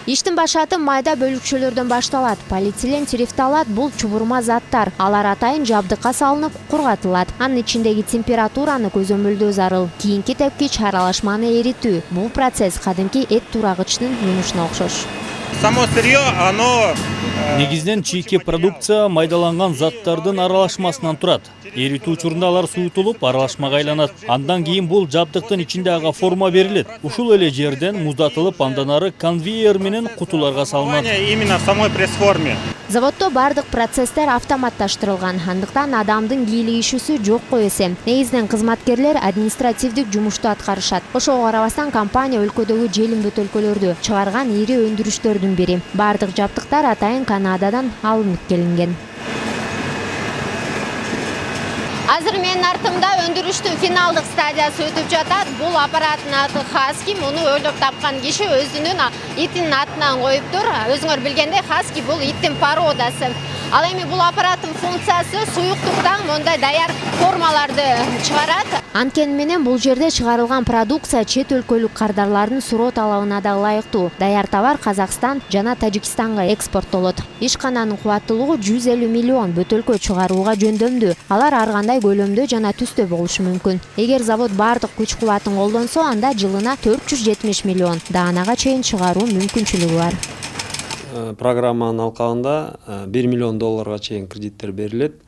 Иштин башаты майда бөлүкчөлөрдөн башталат. Полиэтилен терефталат бул чубурма заттар. Алар атайын жабдыкка салынып, кургатылат. Анын ичиндеги температураны көзөмөлдөө зарыл. Кийинки тепкич аралашманы эритүү. Бул процесс кадимки эт турагычтын жумушуна окшош. Само сырье, оно... Негизден чийки продукция майдаланган заттардын аралашмасынан турат. Эритүү учурунда алар суютулуп, аралашмага айланат. Андан кийин бул жабдыктын ичинде ага форма берилет. Ушул эле жерден муздатылып, андан ары конвейер менен кутуларга салынат. Именно в самой пресс-форме. Заводдо бардык процесстер автоматташтырылган. Андыктан адамдын кийлигишүүсү жокко эсем. Негизинен кызматкерлер административдик жумушту аткарышат. Ошого карабастан компания өлкөдөгү желим бөтөлкөлөрдү чыгарган ири өндүрүштөрдүн бири. Бардык жабдыктар атайын Канададан алынып келинген. Азыр менин артымда өндүрүштүн финалдык стадиясы өтүп жатат. Бул аппараттын аты Хаски. Муну ойлоп тапкан киши өзүнүн итинин атынан коюптур. Өзүңөр билгендей, Хаски бул иттин породасы. Ал эми бул аппараттын функциясы суюктуктан мондай даяр формаларды чыгарат. Анткени менен бул жерде чыгарылган продукция чет өлкөлүк кардарлардын суроо талабына да ылайыктуу. Даяр товар Казакстан жана Тажикстанга экспорттолот. Ишкананын кубаттуулугу 150 миллион бөтөлкө чыгарууга жөндөмдүү. Алар ар кандай көлөмдө жана түстө болушу мүмкүн. Эгер завод бардык күч кубатын колдонсо, анда жылына 470 миллион даанага чейин чыгаруу мүмкүнчүлүгү бар. Программанын алкагында 1 миллион долларга чейин кредиттер берилет.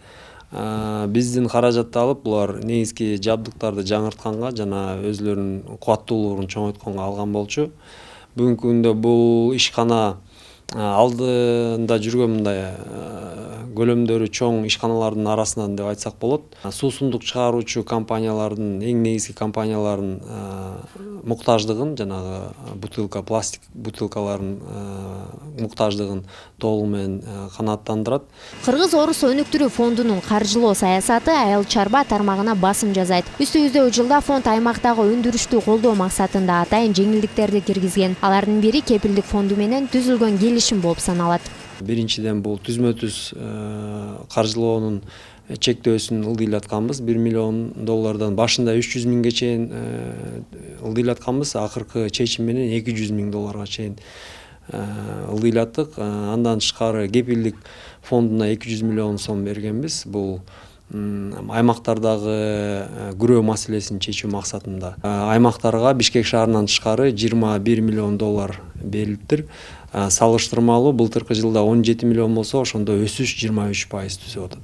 Биздин каражатты алып, булар негизги жабдыктарды жаңыртканга жана өзлөрүнүн кубаттуулугун чоңойтконго алган болчу. Бүгүнкү күндө бул ишкана алдында жүргөн мындай көлөмдөрү чоң ишканалардын арасынан деп айтсак болот. Суусундук чыгаруучу компаниялардын, эң негизги компаниялардын муктаждыгын, жанагы бутылка, пластик бутылкалардын муктаждыгын толугу менен канааттандырат. Кыргыз-Орус өнүктүрүү фондунун каржылоо саясаты Айыл чарба тармагына басым жазайт. Үстүбүздө жылда фонд аймактагы өндүрүштү колдоо максатында атайын жеңилдиктерди киргизген. Алардын бири кепилдик фонду менен түзүлгөн келишим болуп саналат. Биринчиден бул түзмө-түз каржылоонун чектөөсүн ылдыйлатканбыз. 1 миллион доллардан башында 300 миңге чейин ылдыйлатканбыз. Акыркы чечим менен 200 миң долларга чейин ылдыйлаттык. Андан тышкары кепилдик фондуна 200 миллион сом бергенбиз. Бул аймактардагы күрөө маселесин чечүү максатында. Аймактарга Бишкек шаарынан тышкары 21 миллион доллар берилиптир. Салыштырмалуу былтыркы жылда 17 миллион болсо, ошондо өсүш 23% түзүп атат.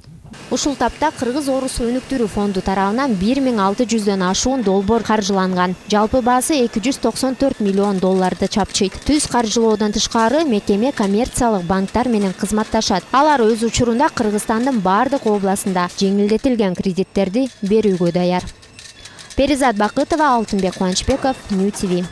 Ушул тапта Кыргыз-Орус өнүктүрүү фонду тарабынан 1600дөн ашуун долбоор каржыланган. Жалпы баасы 294 миллион долларды чапчыйт. Түз каржылоодон тышкары мекеме коммерциялык банктар менен кызматташат. Алар өз учурунда Кыргызстандын бардык областында жеңилдетилген кредиттерди берүүгө даяр. Перизат Бакытова, Алтынбек Кубанычбеков, Нью ТВ.